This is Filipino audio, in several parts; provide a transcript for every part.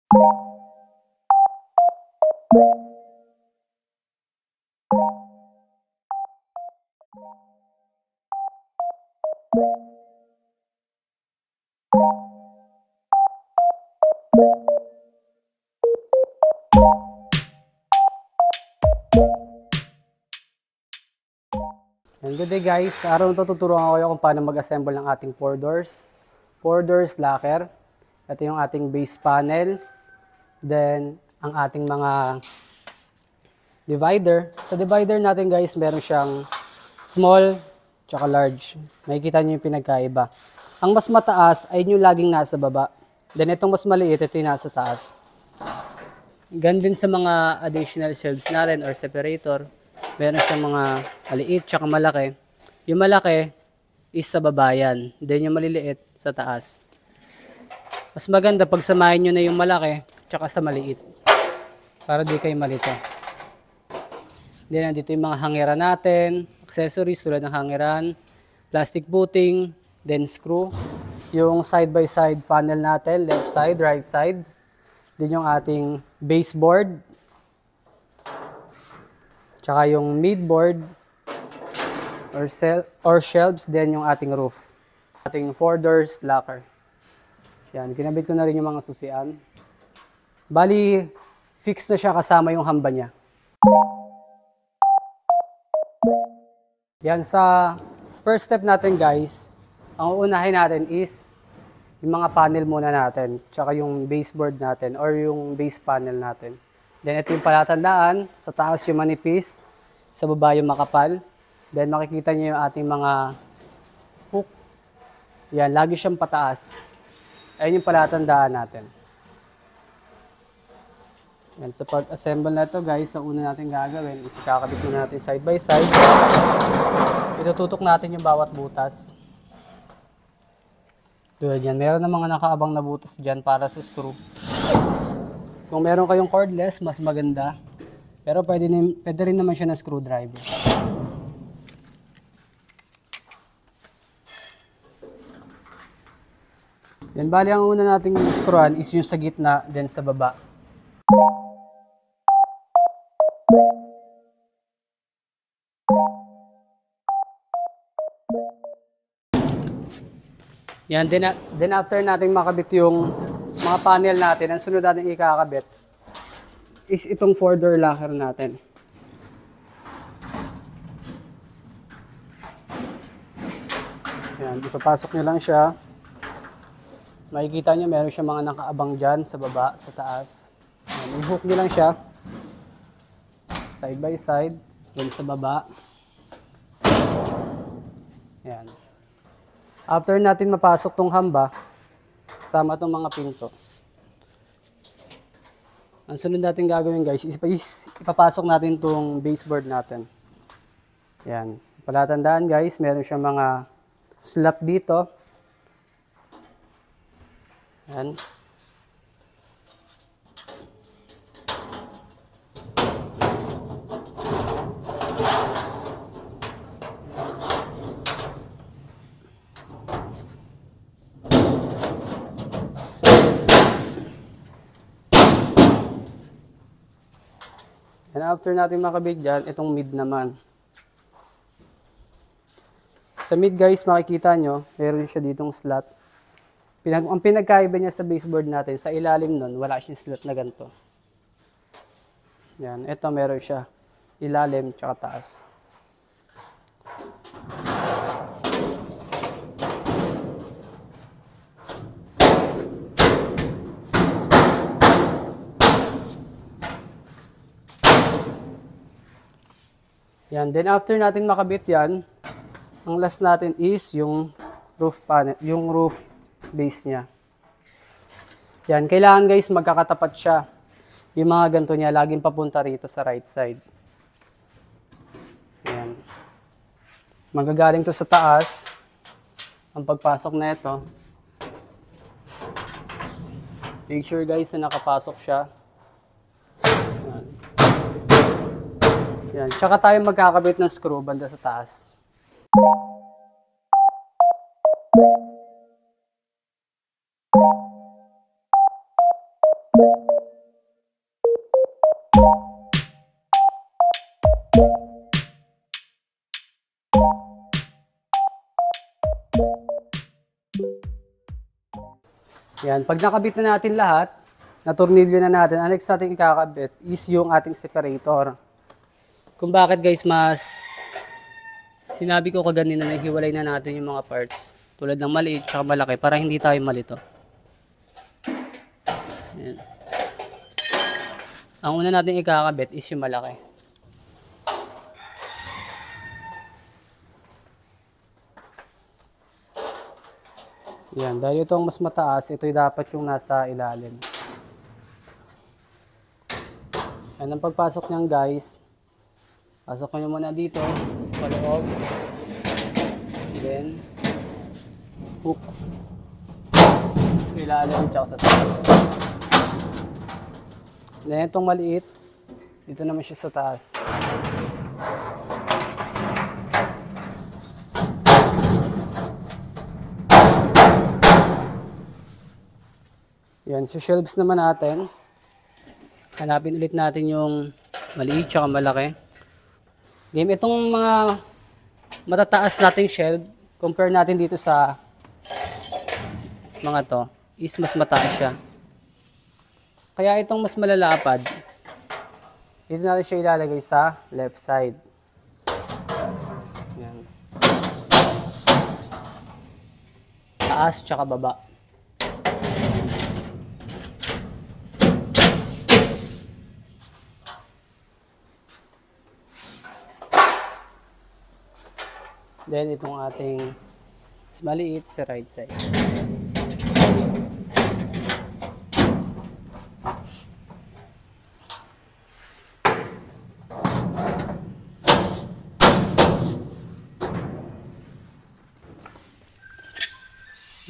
And good day guys, sa araw na ito tuturuan ko kayo kung paano mag-assemble ng ating 4 doors locker. Ito yung ating base panel. Then, ang ating mga divider. Sa divider natin guys, meron siyang small tsaka large. Makikita nyo yung pinagkaiba. Ang mas mataas ay yung laging nasa baba. Then itong mas maliit, ito yung nasa taas. Ganun din sa mga additional shelves natin or separator. Meron siyang mga maliit tsaka malaki. Yung malaki is sa baba yan. Then yung maliliit sa taas. Mas maganda pag samahin nyo na yung malaki tsaka sa maliit. Para di kayo malito. Then nandito yung mga hangeran natin. Accessories tulad ng hangeran. Plastic booting. Then screw. Yung side by side panel natin. Left side, right side. Then yung ating baseboard. Tsaka yung midboard or shelves, then yung ating roof. Ating 4 doors locker. Yan, kinabit ko na rin yung mga susian. Bali, fix na siya kasama yung hamba niya. Yan, sa first step natin guys, ang uunahin natin is yung mga panel muna natin, tsaka yung baseboard natin or yung base panel natin. Then ito yung palatandaan, sa taas yung manipis, sa baba yung makapal. Then makikita niyo yung ating mga hook. Yan, lagi siyang pataas. Ayun yung palatandaan natin. Yan, sa pag-assemble na ito guys, ang una natin gagawin is kakabit muna natin side by side. Itututok natin yung bawat butas. Tulad yan, meron na mga nakaabang na butas dyan para sa screw. Kung meron kayong cordless, mas maganda. Pero pwede rin naman siya na screwdriver. Yan, bali ang una nating screwan is yung sa gitna, then sa baba. Yan, then after natin makabit yung mga panel natin, ang sunod natin ikakabit is itong 4 door locker natin. Yan, ipapasok nyo lang siya. Makikita nyo meron siya mga nakaabang dyan sa baba, sa taas. Yan, i-hook nyo lang siya. Side by side, then sa baba. Yan. After natin mapasok tong hamba, sama tong mga pinto. Ang sunod natin gagawin guys is ipapasok natin tong baseboard natin. Yan. Palatandaan guys, meron siyang mga slot dito. Yan. And after natin makabit dyan, itong mid naman. Sa mid guys, makikita nyo, meron siya ditong slot. Ang pinagkaiba niya sa baseboard natin, sa ilalim nun, wala siyang slot na ganito. Yan, ito meron siya. Ilalim, tsaka taas. Yan, then after natin makabit yan, ang last natin is yung roof panel, yung roof base niya. Yan, kailangan guys magkakatapat siya. Yung mga ganito niya, laging papunta rito sa right side. Yan. Magagaling to sa taas. Ang pagpasok na ito. Make sure guys na nakapasok siya. Yan. Yan. Tsaka tayo magkakabit ng screw banda sa taas. Yan, pag nakabit na natin lahat, na-tornilyo na natin, ang next natin ikakabit is yung ating separator. Kung bakit guys, sinabi ko kaganina na hiwalay na natin yung mga parts. Tulad ng maliit at malaki para hindi tayo malito. Yan. Ang una natin ikakabit is yung malaki. Yan, dahil ito ang mas mataas, ito dapat yung nasa ilalim. Yan ang pagpasok niyan guys. Pasok nyo muna dito, paloob. Then, hook. Sa ilalim, tsaka sa taas. Then, itong maliit, dito naman siya sa taas. Yan, sa shelves naman natin, hanapin ulit natin yung maliit tsaka malaki. Game, itong mga matataas nating shelf, compare natin dito sa mga to, is mas mataas siya. Kaya itong mas malalapad, dito natin siya ilalagay sa left side. Yan. Taas tsaka baba. Then, itong ating mas maliit sa right side.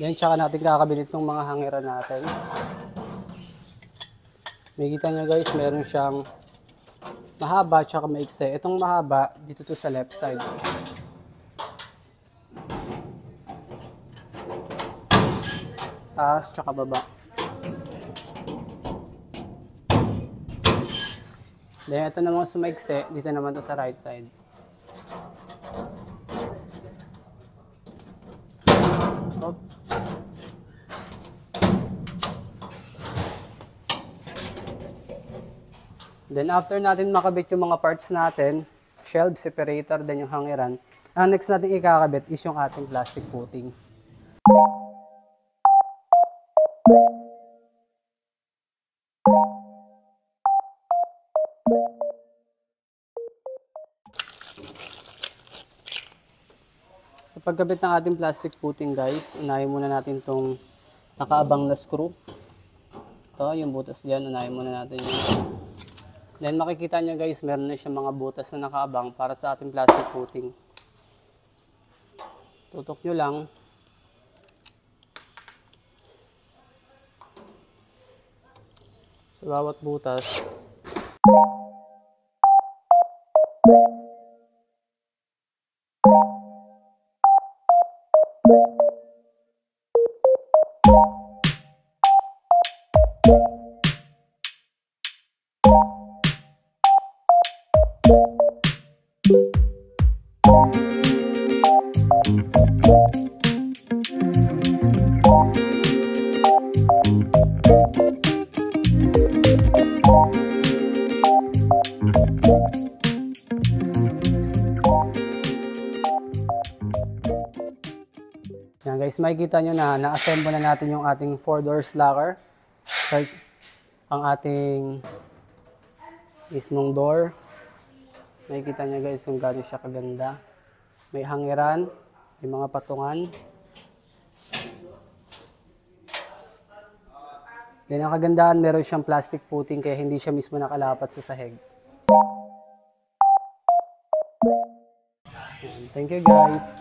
Then, tsaka natin kakabinit ng mga hangiran natin. May kita nyo guys, meron siyang mahaba tsaka maikse. Itong mahaba, dito to sa left side. Taas tsaka baba. Then ito naman sumaikse, dito naman to sa right side. Op. Then after natin makabit yung mga parts natin, shelf, separator, then yung hangiran, ang next natin ikakabit is yung ating plastic footing. Sa pagkabit ng ating plastic footing guys, unahin muna natin itong nakaabang na screw. Ito, yung butas dyan, unahin muna natin yun. Then makikita nyo guys, meron na siyang mga butas na nakaabang para sa ating plastic footing. Tutok nyo lang. Sa bawat butas. Yan guys, makikita nyo na na-assemble na natin yung ating 4 doors locker. Ang ating mismong door. Makikita nyo guys kung gaano siya kaganda. May hangiran, may mga patungan. Then ang kagandahan, meron siyang plastic footing kaya hindi siya mismo nakalapat sa sahig. Thank you guys.